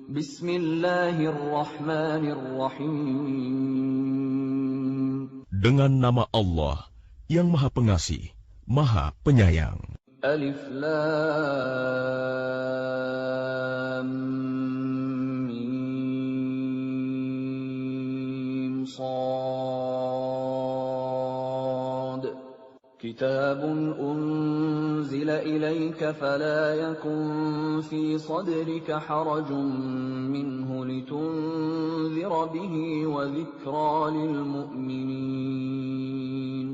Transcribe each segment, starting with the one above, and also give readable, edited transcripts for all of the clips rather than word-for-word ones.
Bismillahirrahmanirrahim. Dengan nama Allah yang Maha Pengasih, Maha Penyayang. Alif Lam Mim Shad. Kitabun unzila ilayka fala yakun fi sadrika harajun minhu litunzira bihi wa dhikra lil mu'minin.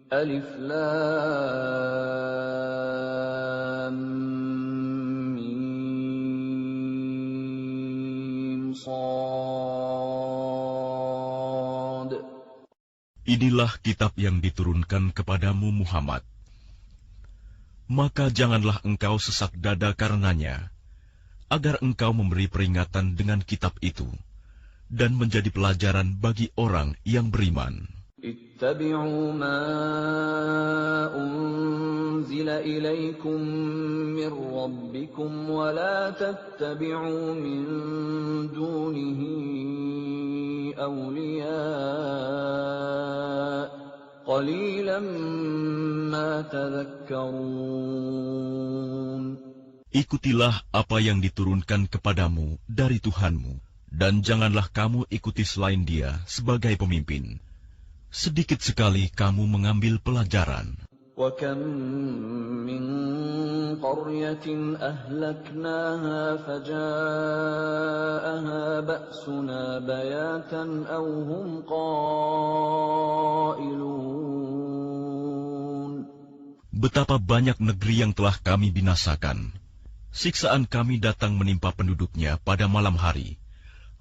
Alif Lam Mim Shad. Inilah kitab yang diturunkan kepadamu Muhammad. Maka janganlah engkau sesak dada karenanya, agar engkau memberi peringatan dengan kitab itu, dan menjadi pelajaran bagi orang yang beriman. Ittabi'u ma unzila ilaykum min rabbikum wa la tattabi'u min dunihi awliya' qalilan ma tadhakkarun. Ikutilah apa yang diturunkan kepadamu dari Tuhanmu, dan janganlah kamu ikuti selain Dia sebagai pemimpin. Sedikit sekali kamu mengambil pelajaran. وَكَمْ مِنْ قَرْيَةٍ أَهْلَكْنَاهَا فَجَاءَهَا بَأْسُنَا بَيَاتًا أَوْ هُمْ قَائِلُونَ. Betapa banyak negeri yang telah kami binasakan. Siksaan kami datang menimpa penduduknya pada malam hari,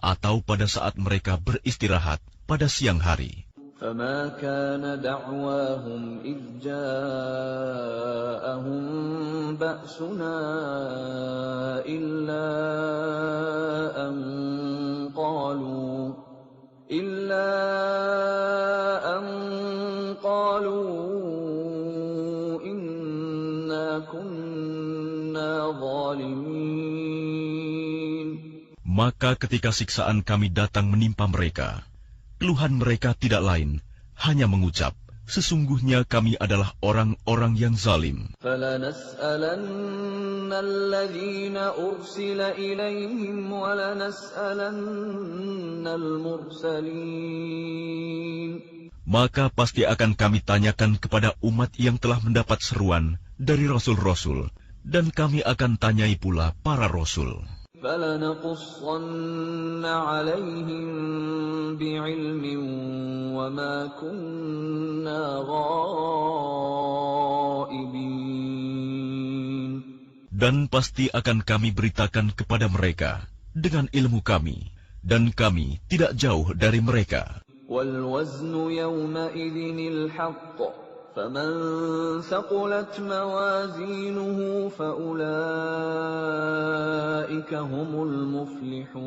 atau pada saat mereka beristirahat pada siang hari. فَمَا كَانَ دَعْوَاهُمْ إِذْ جَاءَهُمْ بَأْسُنَا إِلَّا أَنْ قَالُوا إِنَّا كُنَّا ظَالِمِينَ. Maka ketika siksaan kami datang menimpa mereka, keluhan mereka tidak lain, hanya mengucap, sesungguhnya kami adalah orang-orang yang zalim. فَلَنَسْأَلَنَّ الَّذِينَ أُرْسِلَ إِلَيْهِمْ وَلَنَسْأَلَنَّ الْمُرْسَلِينَ. Maka pasti akan kami tanyakan kepada umat yang telah mendapat seruan dari rasul-rasul, dan kami akan tanyai pula para rasul. فَلَنَقُصَّنَّ عَلَيْهِمْ بِعِلْمٍ وَمَا كُنَّا غَائِبِينَ. Dan pasti akan kami beritakan kepada mereka dengan ilmu kami, dan kami tidak jauh dari mereka. وَالْوَزْنُ يَوْمَئِذٍ الْحَقُّ فَمَنْ ثَقُلَتْ مَوَازِينُهُ فَأُولَئِكَ هُمُ الْمُفْلِحُونَ.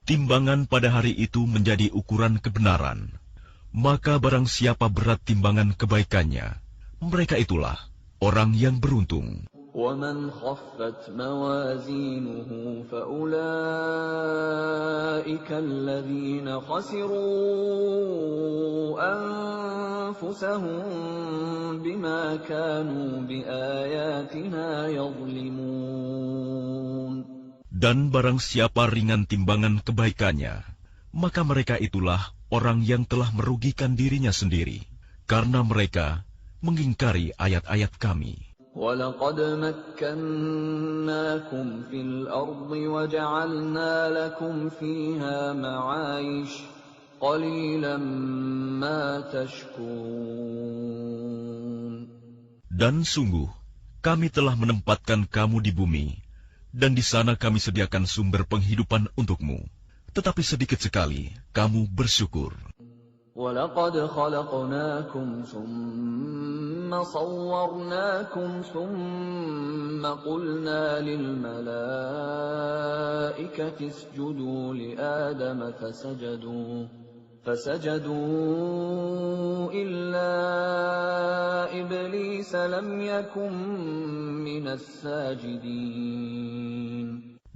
Timbangan pada hari itu menjadi ukuran kebenaran. Maka barang siapa berat timbangan kebaikannya, mereka itulah orang yang beruntung. وَمَنْ خَفَّتْ مَوَازِينُهُ فَأُولَئِكَ الَّذِينَ خَسِرُوا أَنفُسَهُمْ بِمَا كَانُوا بِآيَاتِنَا يَظْلِمُونَ. Dan barang siapa ringan timbangan kebaikannya, maka mereka itulah orang yang telah merugikan dirinya sendiri, karena mereka mengingkari ayat-ayat kami. وَلَقَدْ مَكَّنَّاكُمْ فِي الْأَرْضِ وَجَعَلْنَا لَكُمْ فِيهَا مَعَايِشَ قَلِيلًا مَا تَشْكُرُونَ. Dan sungguh, kami telah menempatkan kamu di bumi, dan di sana kami sediakan sumber penghidupan untukmu. Tetapi sedikit sekali kamu bersyukur. وَلَقَدْ خَلَقْنَاكُمْ ثُمَّ صَوَّرْنَاكُمْ ثُمَّ قُلْنَا لِلْمَلَائِكَةِ اسْجُدُوا لِآدَمَ فسجدوا إلا إبليس لم يكن من الساجدين.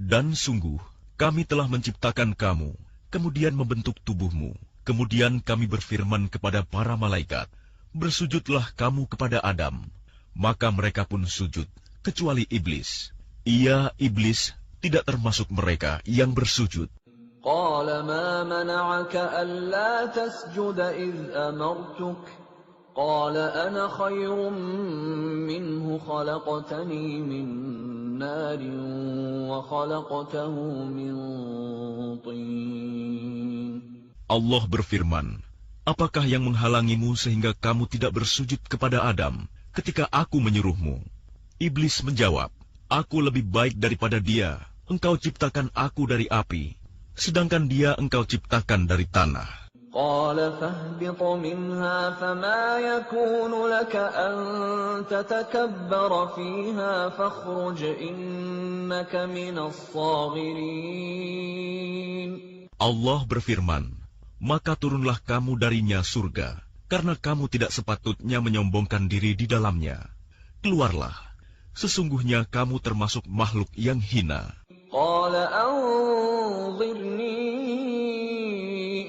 Dan sungguh, kami telah menciptakan kamu, kemudian membentuk tubuhmu. Kemudian kami berfirman kepada para malaikat, bersujudlah kamu kepada Adam. Maka mereka pun sujud, kecuali iblis. Ia, iblis, tidak termasuk mereka yang bersujud. قال ما منعك ألا تسجد إذ أمرتك قال أنا خير منه خلقتني من نار وخلقته من طين. Allah berfirman, apakah yang menghalangimu sehingga kamu tidak bersujud kepada Adam ketika aku menyuruhmu? Iblis menjawab, aku lebih baik daripada dia. Engkau ciptakan aku dari api, sedangkan dia engkau ciptakan dari tanah. قال فاهبط منها فما يكون لك أن تتكبر فيها فاخرج إنك من الصاغرين. Allah berfirman, maka turunlah kamu darinya surga, karena kamu tidak sepatutnya menyombongkan diri di dalamnya. Keluarlah, sesungguhnya kamu termasuk makhluk yang hina. قال أنظرني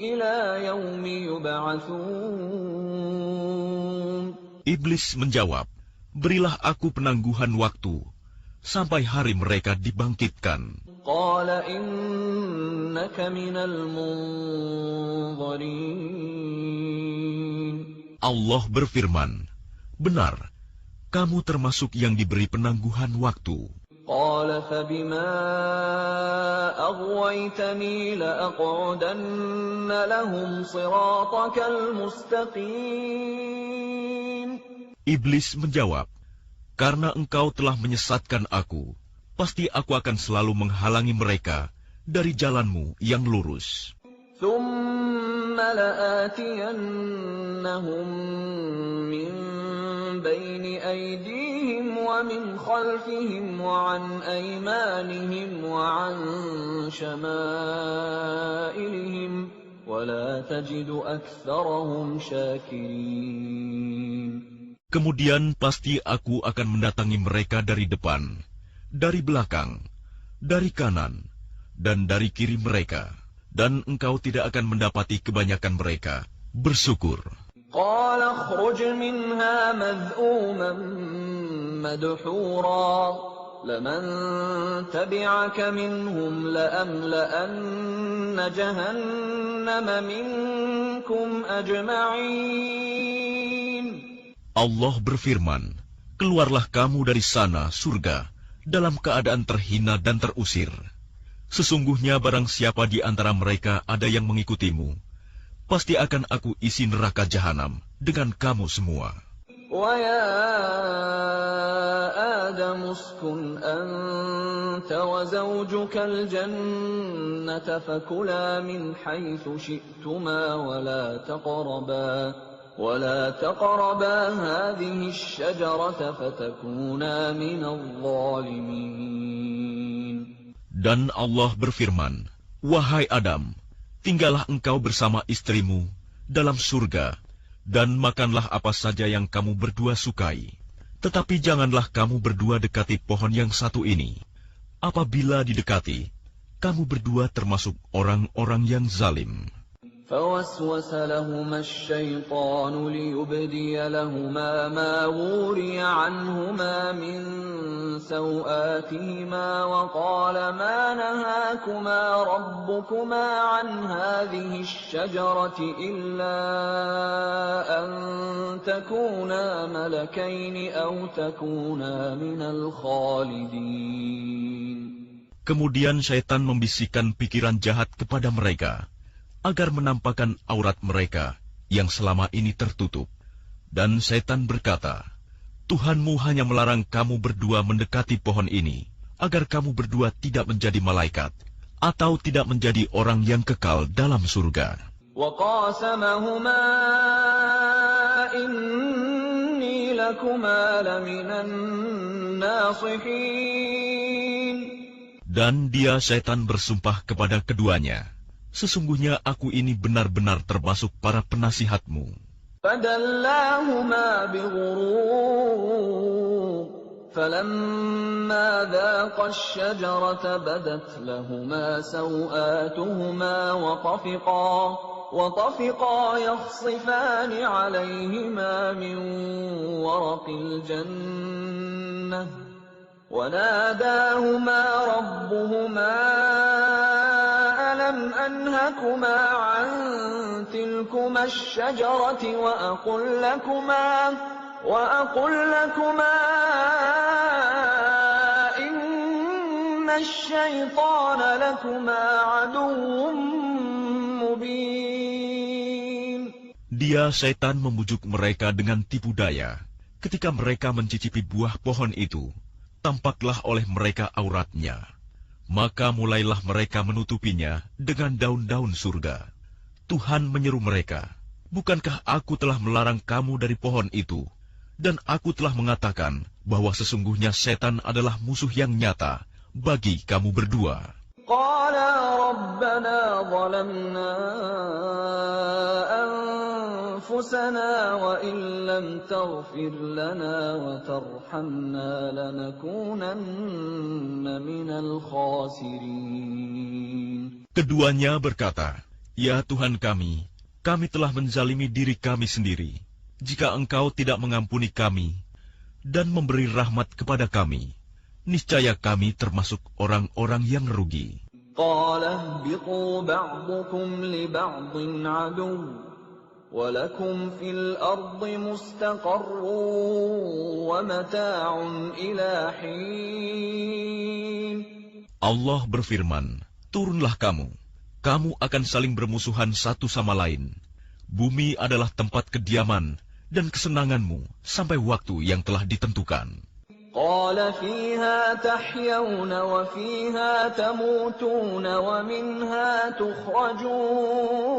إلى يوم يبعثون. Iblis menjawab, berilah aku penangguhan waktu, sampai hari mereka dibangkitkan. قال إنك من المنظرين. Allah berfirman, benar, kamu termasuk yang diberi penangguhan waktu. قال فبما أغويتني لأقعدن لهم صراطك المستقيم. Iblis menjawab, karena engkau telah menyesatkan aku, pasti aku akan selalu menghalangi mereka dari jalanmu yang lurus. ثم لآتينهم من بين أيديهم ومن خلفهم وعن أيمانهم وعن شمائلهم ولا تجد أكثرهم شاكرين. Kemudian pasti aku akan mendatangi mereka dari depan, dari belakang, dari kanan, dan dari kiri mereka, dan engkau tidak akan mendapati kebanyakan mereka bersyukur. قال اخرج منها مذءوما مدحورا لمن تبعك منهم لأملأن جهنم منكم أجمعين. Allah berfirman, keluarlah kamu dari sana, surga, dalam keadaan terhina dan terusir. Sesungguhnya barang siapa di antara mereka ada yang mengikutimu, pasti akan aku isi neraka jahanam dengan kamu semua. وَيَا آدَمُ اسْكُنْ أَنْتَ وَزَوْجُكَ الْجَنَّةَ فَكُلَا مِنْ حَيْثُ شِئْتُمَا ولا تقربا هذه الشجرة فتكونا من الظالمين. Dan Allah berfirman, wahai Adam, tinggallah engkau bersama istrimu dalam surga, dan makanlah apa saja yang kamu berdua sukai. Tetapi janganlah kamu berdua dekati pohon yang satu ini. Apabila didekati, kamu berdua termasuk orang-orang yang zalim. فوسوس لهما الشيطان ليبدي لهما ما وري عنهما من سوآتهما وقال ما نهاكما ربكما عن هذه الشجرة إلا أن تكونا ملكين أو تكونا من الخالدين. Kemudian syaitan membisikkan pikiran jahat kepada mereka, agar menampakkan aurat mereka yang selama ini tertutup. Dan syaitan berkata, Tuhanmu hanya melarang kamu berdua mendekati pohon ini, agar kamu berdua tidak menjadi malaikat, atau tidak menjadi orang yang kekal dalam surga. وَقَاسَمَهُمَا إِنِّي لَكُمَا لَمِنَ النَّاصِحِينَ. Dan dia syaitan bersumpah kepada keduanya, Sesungguhnya aku ini benar-benar termasuk para penasihatmu. فدلاهما بغرور فلما ذاقا الشجرة بدت لهما سوآتهما وطفقا يخصفان عليهما من ورق الجنة وناداهما ربهما ألم أنهكما عن تلكما الشجرة وأقل لكما إن الشيطان لكما عدو مبين. Dia setan membujuk mereka dengan tipu daya. Ketika mereka mencicipi buah pohon itu, tampaklah oleh mereka auratnya. Maka mulailah mereka menutupinya dengan daun-daun surga. Tuhan menyeru mereka, "Bukankah aku telah melarang kamu dari pohon itu? Dan aku telah mengatakan bahwa sesungguhnya setan adalah musuh yang nyata bagi kamu berdua." قَالَا رَبَّنَا ظَلَمْنَا أَنفُسَنَا وَإِن لَّمْ تَغْفِرْ لَنَا وَتَرْحَمْنَا لَنَكُونَنَّ مِنَ الْخَاسِرِينَ. Keduanya berkata, "Ya Tuhan kami telah menzalimi diri kami sendiri. Jika Engkau tidak mengampuni kami dan memberi rahmat kepada kami, niscaya kami termasuk orang-orang yang rugi." قَالَ اهْبِطُوا بَعْضُكُمْ لِبَعْضٍ عَدُوٌّ وَلَكُمْ فِي الْأَرْضِ مُسْتَقَرٌّ وَمَتَاعٌ إِلَىٰ حِينٍ. Allah berfirman, "Turunlah kamu akan saling bermusuhan satu sama lain. Bumi adalah tempat kediaman dan kesenanganmu sampai waktu yang telah ditentukan." قَالَ فِيهَا تَحْيَوْنَ وَفِيهَا تَمُوتُونَ وَمِنْهَا تُخْرَجُونَ.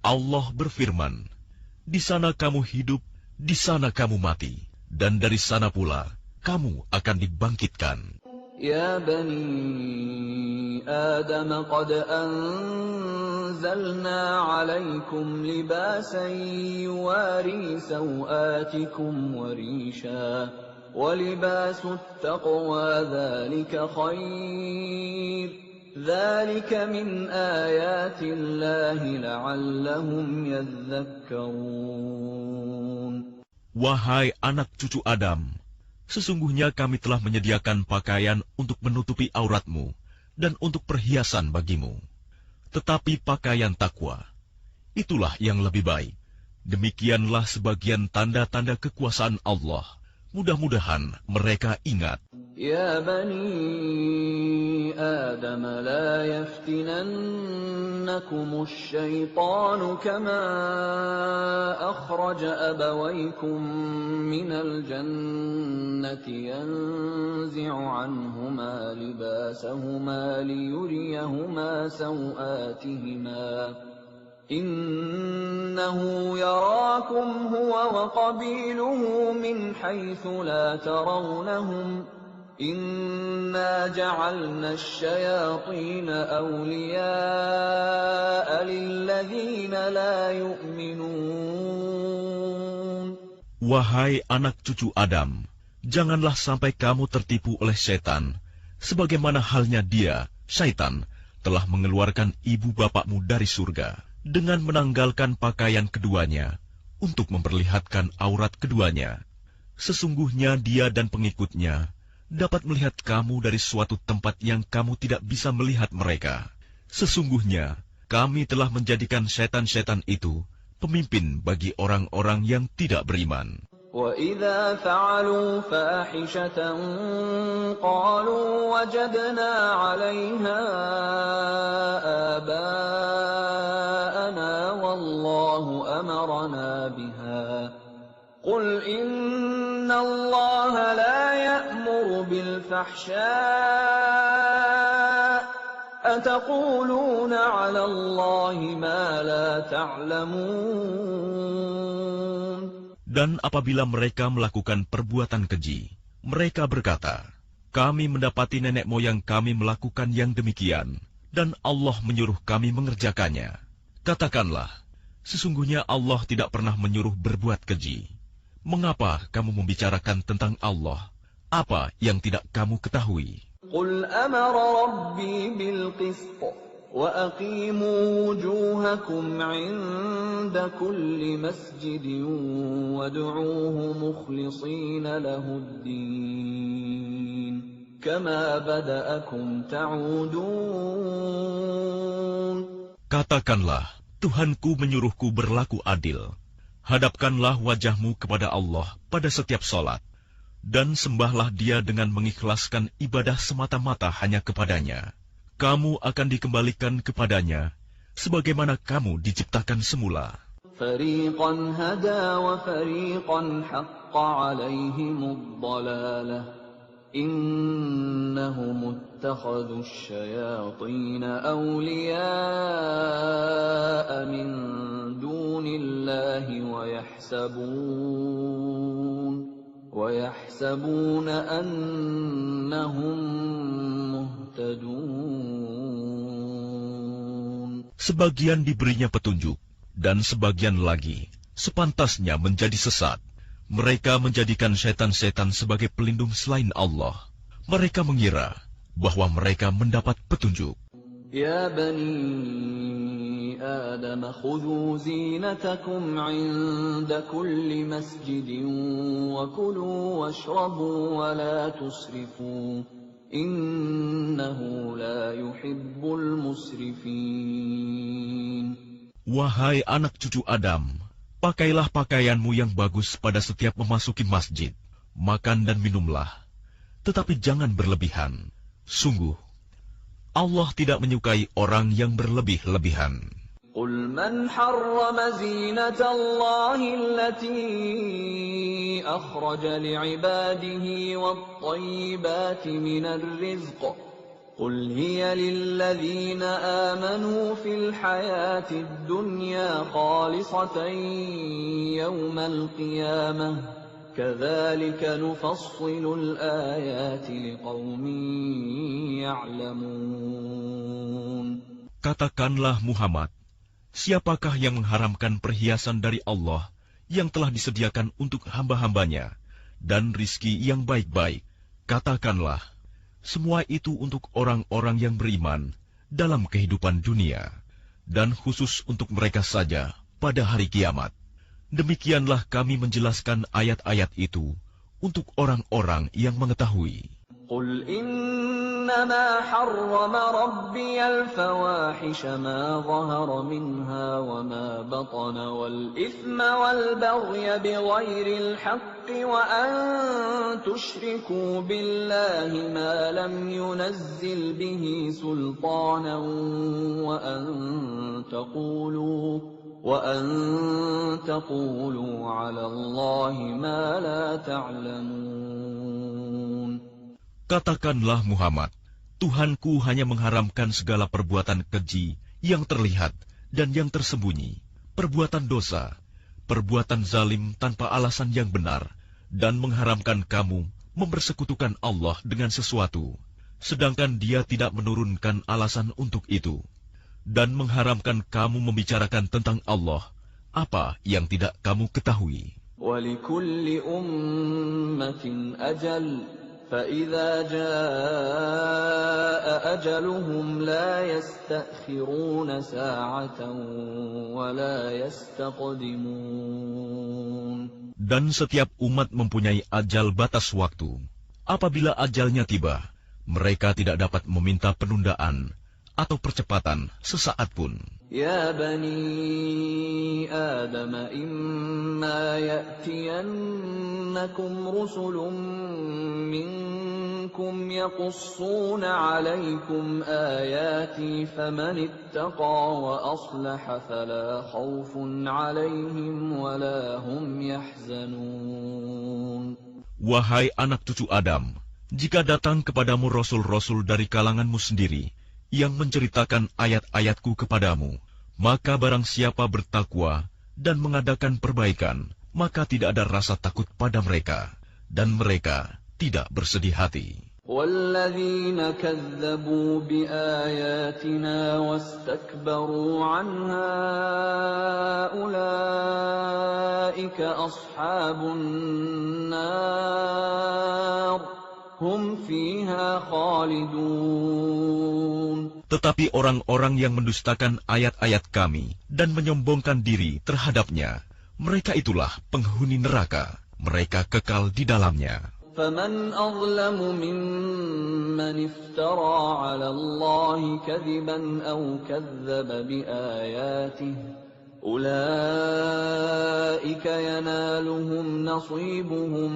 Allah berfirman, "Di sana kamu hidup, di sana kamu mati, dan dari sana pula kamu akan dibangkitkan." يَا بَنِي آدَمَ قَدْ أَنزَلْنَا عَلَيْكُمْ لِبَاسًا يُوَارِي سَوْآتِكُمْ وَرِيشًا وَلِبَاسُ التَّقْوَى ذَلِكَ خَيْرٌ ذَلِكَ مِنْ آيَاتِ اللَّهِ لَعَلَّهُمْ يَذَّكَّرُونَ. Wahai anak cucu Adam, sesungguhnya kami telah menyediakan pakaian untuk menutupi auratmu dan untuk perhiasan bagimu. Tetapi pakaian takwa, itulah yang lebih baik. Demikianlah sebagian tanda-tanda kekuasaan Allah. Mudah-mudahan mereka ingat. يَا بَنِي آدَمَ لَا يَفْتِنَنَّكُمُ الشَّيْطَانُ كَمَا أَخْرَجَ أَبَوَيْكُم مِّنَ الْجَنَّةِ يَنزِعُ عَنْهُمَا لِبَاسَهُمَا لِيُرِيَهُمَا سَوْآتِهِمَا إِنَّهُ يَرَاكُمْ هُوَ وَقَبِيلُهُ مِنْ حَيْثُ لَا تَرَوْنَهُمْ إِنَّا جَعَلْنَا الشَّيَاطِينَ أَوْلِيَاءَ لِلَّذِينَ لَا يُؤْمِنُونَ. Wahai anak cucu Adam, janganlah sampai kamu tertipu oleh setan, sebagaimana halnya dia, syaitan, telah mengeluarkan ibu bapakmu dari surga dengan menanggalkan pakaian keduanya untuk memperlihatkan aurat keduanya. Sesungguhnya dia dan pengikutnya dapat melihat kamu dari suatu tempat yang kamu tidak bisa melihat mereka. Sesungguhnya kami telah menjadikan setan-setan itu pemimpin bagi orang-orang yang tidak beriman. وَإِذَا فَعَلُوا فَاحِشَةً قَالُوا وَجَدْنَا عَلَيْهَا آبَاءَنَا وَاللَّهُ أَمَرَنَا بِهَا قُلْ إِنَّ اللَّهَ لَا يَأْمُرُ بِالْفَحْشَاءِ أَتَقُولُونَ عَلَى اللَّهِ مَا لَا تَعْلَمُونَ. Dan apabila mereka melakukan perbuatan keji, mereka berkata, Kami mendapati nenek moyang kami melakukan yang demikian, dan Allah menyuruh kami mengerjakannya. Katakanlah, sesungguhnya Allah tidak pernah menyuruh berbuat keji. Mengapa kamu membicarakan tentang Allah apa yang tidak kamu ketahui? Qul amara rabbi bil qist wa aqimu wujuhakum 'inda kulli masjidin wad'uuhu mukhlishina lahud-din kama bada'akum ta'udun. Katakanlah, Tuhanku menyuruhku berlaku adil. Hadapkanlah wajahmu kepada Allah pada setiap salat, dan sembahlah Dia dengan mengikhlaskan ibadah semata-mata hanya kepadanya. Kamu akan dikembalikan kepadanya, sebagaimana kamu diciptakan semula. Fariqan hada wa fariqan haqqa 'alaihimud dhalalah. Innahum ittakhadhu asy-syayatin awliya'a min dunillahi wa yahsabuna annahum muhtadun. Sebagian diberinya petunjuk, dan sebagian lagi sepantasnya menjadi sesat. Mereka menjadikan setan-setan sebagai pelindung selain Allah. Mereka mengira bahwa mereka mendapat petunjuk. Ya bani Adam, khudhu zinatakum 'inda kulli masjidin wa kulu washrabu wa la tusrifu. Innahu la yuhibbul musrifin. Wahai anak cucu Adam, pakailah pakaianmu yang bagus pada setiap memasuki masjid. Makan dan minumlah, tetapi jangan berlebihan. Sungguh, Allah tidak menyukai orang yang berlebih-lebihan. Qul man harrama zinatallahi allati akhraja li'ibadihi wat-tayyibati minar rizq. Qul hiya lilladzina amanu fil hayatid dunya khalisatan yawmal qiyamah. Kadzalika nufassilul ayati liqaumin ya'lamun. Katakanlah Muhammad, siapakah yang mengharamkan perhiasan dari Allah yang telah disediakan untuk hamba-hambanya dan rizki yang baik-baik? Katakanlah, semua itu untuk orang-orang yang beriman dalam kehidupan dunia, dan khusus untuk mereka saja pada hari kiamat. Demikianlah kami menjelaskan ayat-ayat itu untuk orang-orang yang mengetahui. Qul innama harrama rabbiyal fawahisha ma zahara minha wa ma batana wal ithma wal baghya bighairil haqqi wa an tushriku billahi ma lam yunazzil bihi sultanan wa an taqulu 'ala Allahi ma la ta'lamun. Katakanlah Muhammad, Tuhanku hanya mengharamkan segala perbuatan keji yang terlihat dan yang tersembunyi, perbuatan dosa, perbuatan zalim tanpa alasan yang benar, dan mengharamkan kamu mempersekutukan Allah dengan sesuatu, sedangkan Dia tidak menurunkan alasan untuk itu, dan mengharamkan kamu membicarakan tentang Allah apa yang tidak kamu ketahui. وَلِكُلِّ أُمَّةٍ أَجَلٌ فَإِذَا جَاءَ أَجَلُهُمْ لَا يَسْتَأْخِرُونَ سَاعَةً وَلَا يَسْتَقْدِمُونَ. Dan setiap umat mempunyai ajal batas waktu. Apabila ajalnya tiba, mereka tidak dapat meminta penundaan atau percepatan sesaat pun. Ya bani Adam, imma ya'tiyannakum rusulun minkum yaqussuna 'alaykum ayati faman ittaqa wa aslaha fala khawfun 'alayhim wa la hum yahzanun. Wahai anak cucu Adam, jika datang kepadamu rasul-rasul dari kalanganmu sendiri yang menceritakan ayat-ayatku kepadamu, maka barang siapa bertakwa dan mengadakan perbaikan, maka tidak ada rasa takut pada mereka, dan mereka tidak bersedih hati. وَالَّذِينَ كَذَّبُوا بِآيَاتِنَا وَاسْتَكْبَرُوا عَنْهَا أُولَئِكَ أَصْحَابُ النَّارِ هُمْ فِيهَا خَالِدُونَ. Tetapi orang-orang yang mendustakan ayat-ayat kami dan menyombongkan diri terhadapnya, mereka itulah penghuni neraka, mereka kekal di dalamnya. فَمَنْ أَظْلَمُ مِمَّنِ افْتَرَى عَلَى اللَّهِ كَذِبًا أَوْ كَذَّبَ بِآيَاتِهِ أُولَئِكَ يَنَالُهُمْ نَصِيبُهُمْ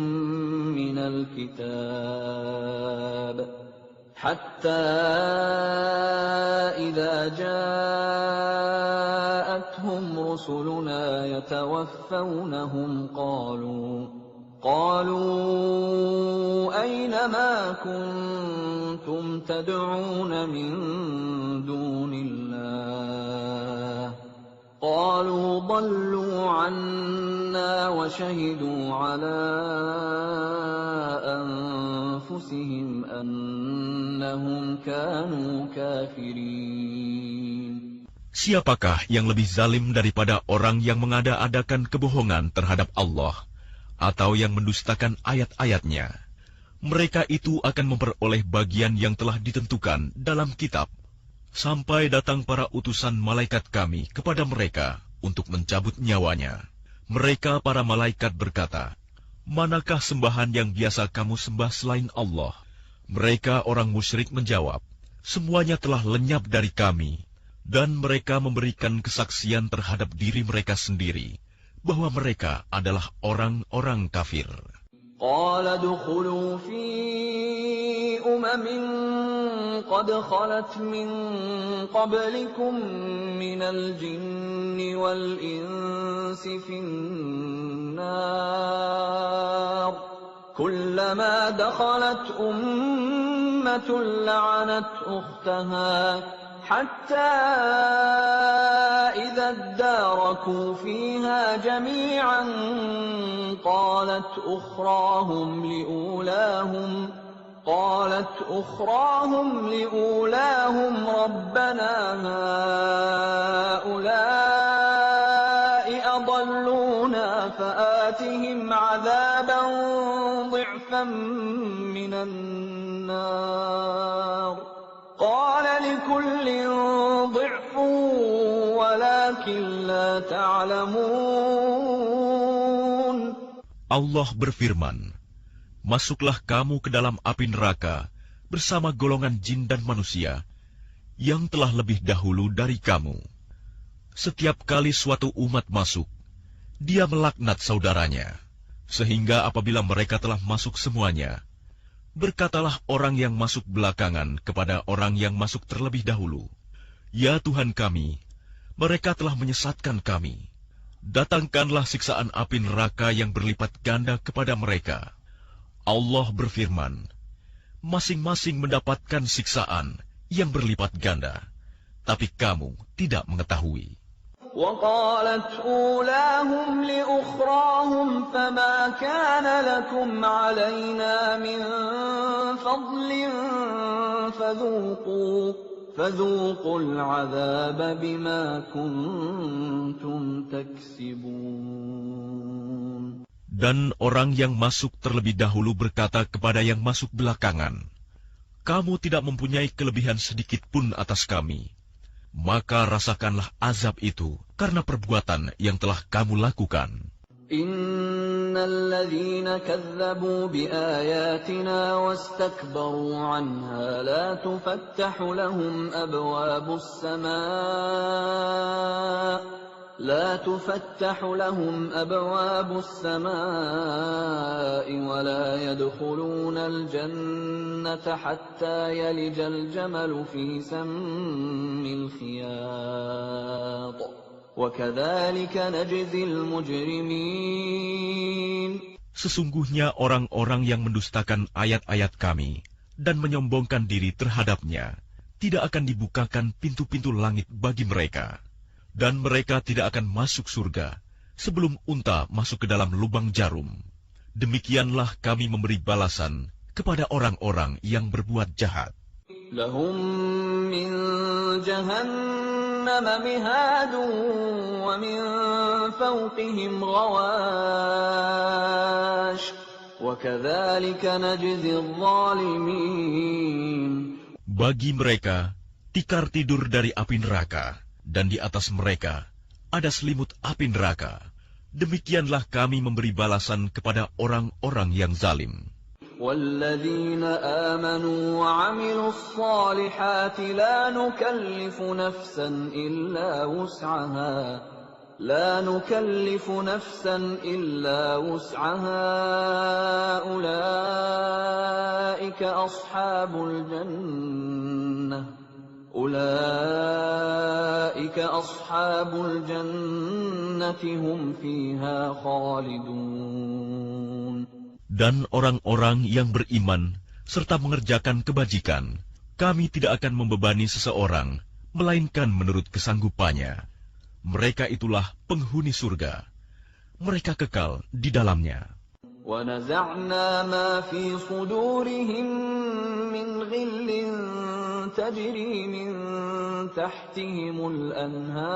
مِنَ الْكِتَابِ حَتَّى إِذَا جَاءَتْهُمْ رُسُلُنَا يَتَوَفَّوْنَهُمْ قالوا أين ما كنتم تدعون من دون الله قالوا ضلوا عنا وشهدوا على أنفسهم أنهم كانوا كافرين. Siapakah yang lebih zalim daripada orang yang mengada-adakan kebohongan terhadap Allah atau yang mendustakan ayat-ayatnya? Mereka itu akan memperoleh bagian yang telah ditentukan dalam kitab, sampai datang para utusan malaikat kami kepada mereka untuk mencabut nyawanya. Mereka para malaikat berkata, "Manakah sembahan yang biasa kamu sembah selain Allah?" Mereka orang musyrik menjawab, "Semuanya telah lenyap dari kami." Dan mereka memberikan kesaksian terhadap diri mereka sendiri bahwa mereka adalah orang-orang kafir. قَالَ ادْخُلُوا فِي أُمَمٍ قَدْ خَلَتْ مِنْ قَبْلِكُمْ مِنَ الْجِنِّ وَالْإِنسِ فِي النَّارِ كُلَّمَا دَخَلَتْ أُمَّةٌ لَعَنَتْ أُخْتَهَا حتى إذا اداركوا فيها جميعا قالت أخراهم لأولاهم ربنا هؤلاء أضلونا فآتهم عذابا ضعفا من النار قال لكل ضعف ولكن لا تعلمون. Allah berfirman, "Masuklah kamu ke dalam api neraka bersama golongan jin dan manusia yang telah lebih dahulu dari kamu. Setiap kali suatu umat masuk, dia melaknat saudaranya, sehingga apabila mereka telah masuk semuanya, berkatalah orang yang masuk belakangan kepada orang yang masuk terlebih dahulu, 'Ya Tuhan kami, mereka telah menyesatkan kami. Datangkanlah siksaan api neraka yang berlipat ganda kepada mereka.' Allah berfirman, masing-masing mendapatkan siksaan yang berlipat ganda, tapi kamu tidak mengetahui. وقالت أولاهم لأخراهم فما كان لكم علينا من فضل فذوقوا العذاب بما كنتم تكسبون. Dan orang yang masuk terlebih dahulu berkata kepada yang masuk belakangan, "Kamu tidak mempunyai kelebihan sedikit pun atas kami. Maka rasakanlah azab itu karena perbuatan yang telah kamu lakukan." Innal ladzina kazzabu biayatina wastakbaru 'anha la tufattahu lahum abwabus samaa لا تفتح لهم أبواب السماء ولا يدخلون الجنة حتى يلج الجمل في سم الخياط وكذلك نجزي المجرمين. Sesungguhnya orang-orang yang mendustakan ayat-ayat kami dan menyombongkan diri terhadapnya tidak akan dibukakan pintu-pintu langit bagi mereka. Dan mereka tidak akan masuk surga sebelum unta masuk ke dalam lubang jarum. Demikianlah kami memberi balasan kepada orang-orang yang berbuat jahat. لهم من جهنم مهاد ومن فوقهم غواش وكذلك نجزي الظالمين. Bagi mereka, tikar tidur dari api neraka, dan di atas mereka ada selimut api neraka. Demikianlah kami memberi balasan kepada orang-orang yang zalim. وَالَّذِينَ آمَنُوا وَعَمِلُوا الصَّالِحَاتِ لَا نُكَلِّفُ نَفْسًا إِلَّا وُسْعَهَا أُولَئِكَ أَصْحَابُ الْجَنَّةِ هُمْ فِيهَا خَالِدُونَ. Dan orang-orang yang beriman serta mengerjakan kebajikan, kami tidak akan membebani seseorang, melainkan menurut kesanggupannya. Mereka itulah penghuni surga. Mereka kekal di dalamnya. وَنَزَعْنَا مَا فِي صُدُورِهِم مِّنْ غِلٍّ تَجْرِي مِن تَحْتِهِمُ الْأَنْهَارُ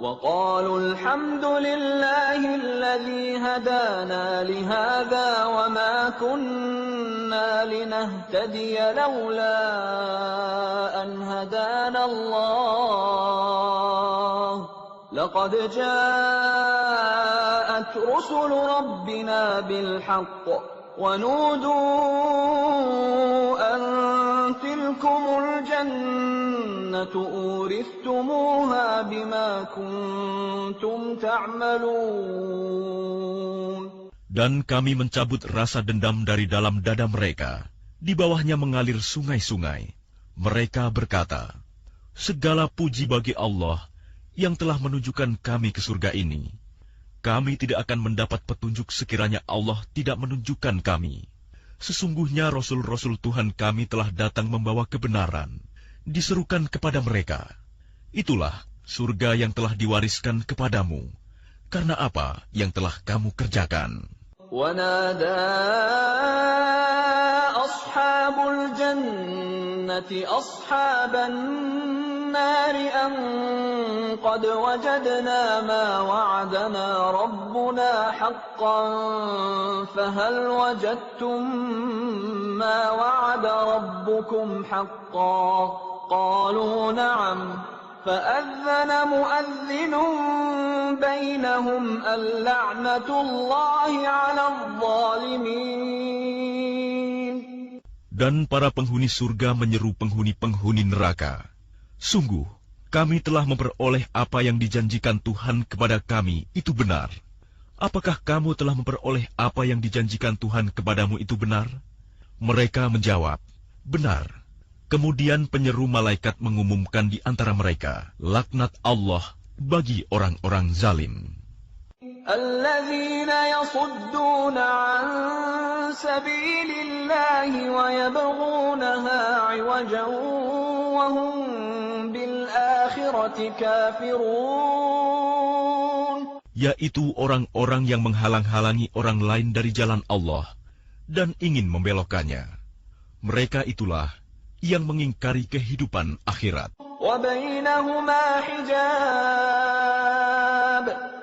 وَقَالُوا الْحَمْدُ لِلَّهِ الَّذِي هَدَانَا لِهَذَا وَمَا كُنَّا لِنَهْتَدِيَ لَوْلَا أَنْ هَدَانَا اللَّهُ لَقَدْ جَاءَتْ رُسُلُ رَبِّنَا بِالْحَقِّ وَنُودُوا أَن تِلْكُمُ الْجَنَّةُ أُورِثْتُمُوهَا بِمَا كُنتُمْ تَعْمَلُونَ. Dan kami mencabut rasa dendam dari dalam dada mereka. Di bawahnya mengalir sungai-sungai. Mereka berkata, segala puji bagi Allah yang telah menunjukkan kami ke surga ini. Kami tidak akan mendapat petunjuk sekiranya Allah tidak menunjukkan kami. Sesungguhnya Rasul-Rasul Tuhan kami telah datang membawa kebenaran. Diserukan kepada mereka, itulah surga yang telah diwariskan kepadamu, karena apa yang telah kamu kerjakan. وَنَادَى أَصْحَابُ الْجَنَّةِ أَصْحَابَ النَّارِ أَن قَدْ وَجَدْنَا مَا وَعَدَنَا رَبُّنَا حَقًّا فَهَلْ وَجَدتُّم مَّا وَعَدَ رَبُّكُمْ حَقًّا قَالُوا نَعَمْ فَأَذَّنَ مُؤَذِّنٌ بَيْنَهُمْ اللَّعْنَةُ اللَّهِ عَلَى الظَّالِمِينَ. Dan para penghuni surga menyeru penghuni-penghuni neraka, sungguh, kami telah memperoleh apa yang dijanjikan Tuhan kepada kami, itu benar. Apakah kamu telah memperoleh apa yang dijanjikan Tuhan kepadamu itu benar? Mereka menjawab, benar. Kemudian penyeru malaikat mengumumkan di antara mereka, laknat Allah bagi orang-orang zalim. الَّذِينَ يَصُدُّونَ عَن سَبِيلِ اللَّهِ وَيَبْغُونَهَا عِوَجًا وَهُمْ بِالْآخِرَةِ كَافِرُونَ. Yaitu orang-orang yang menghalang-halangi orang lain dari jalan Allah dan ingin membelokkannya. Mereka itulah yang mengingkari kehidupan akhirat. وَبَيْنَهُمَا حِجَابٌ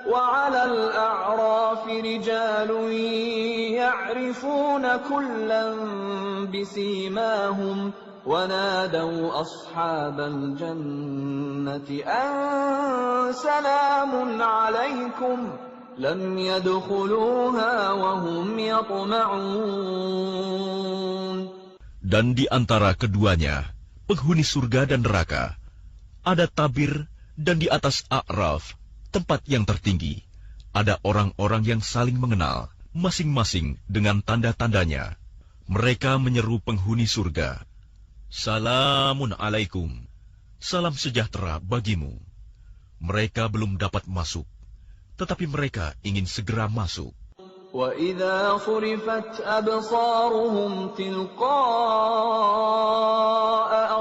وَعَلَى الْأَعْرَافِ رِجَالٌ يَعْرِفُونَ كُلًّا بِسِيمَاهُمْ وَنَادَوْا أَصْحَابَ الْجَنَّةِ أَن سَلَامٌ عَلَيْكُمْ لَمْ يَدْخُلُوهَا وَهُمْ يَطْمَعُونَ. Dan di antara keduanya, penghuni surga dan neraka, ada tabir, dan di atas A'raf, tempat yang tertinggi, ada orang-orang yang saling mengenal, masing-masing dengan tanda-tandanya. Mereka menyeru penghuni surga, Salamun alaikum, salam sejahtera bagimu. Mereka belum dapat masuk, tetapi mereka ingin segera masuk. وَإِذَا صُرِفَتْ أَبْصَارُهُمْ تِلْقَاءَ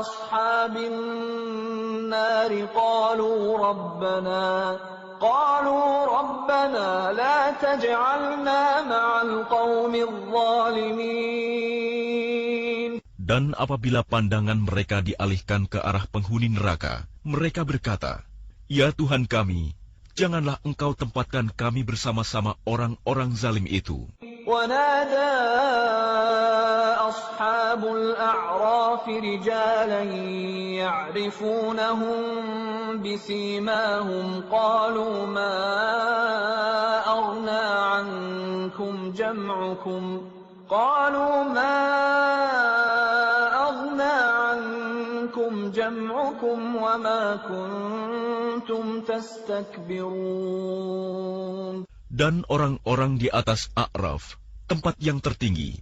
أَصْحَابِ النَّارِ قالوا ربنا لا تجعلنا مع القوم الظالمين. Dan apabila pandangan mereka dialihkan ke arah penghuni neraka, mereka berkata, Ya Tuhan kami, janganlah Engkau tempatkan kami bersama-sama orang-orang zalim itu. ونادى أصحاب الأعراف رجالا يعرفونهم بسيماهم قالوا ما أغنى عنكم جمعكم وما كنتم تستكبرون. Dan orang-orang di atas A'raf, tempat yang tertinggi,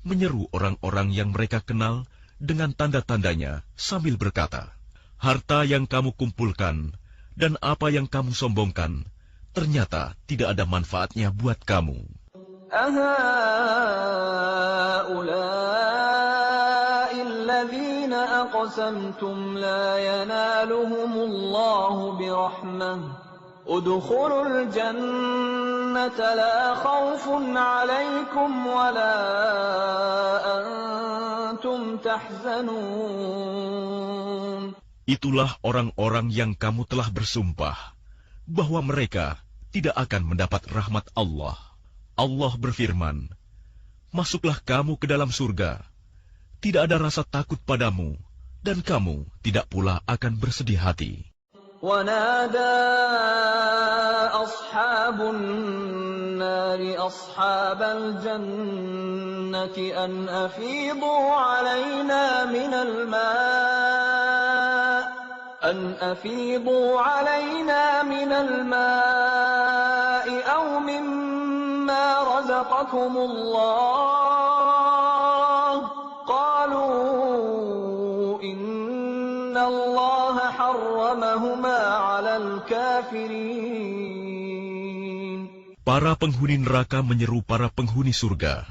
menyeru orang-orang yang mereka kenal dengan tanda-tandanya sambil berkata, Harta yang kamu kumpulkan dan apa yang kamu sombongkan, ternyata tidak ada manfaatnya buat kamu. أهؤلاء الذين أقسمتم لا ينالهم الله برحمة ادخلوا الجنة لا خوف عليكم ولا أنتم تحزنون. Itulah orang-orang yang kamu telah bersumpah bahwa mereka tidak akan mendapat rahmat Allah. Allah berfirman, Masuklah kamu ke dalam surga. Tidak ada rasa takut padamu, dan kamu tidak pula akan bersedih hati. ونادى أصحاب النار أصحاب الجنة أن أفيضوا علينا من الماء أو مما رزقكم الله قالوا إن الله حرمهما على الكافرين. Para penghuni neraka menyeru para penghuni surga,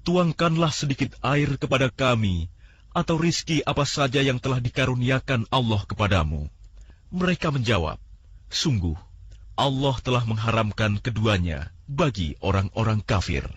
Tuangkanlah sedikit air kepada kami, atau rizki apa saja yang telah dikaruniakan Allah kepadamu. Mereka menjawab, Sungguh, Allah telah mengharamkan keduanya bagi orang-orang kafir.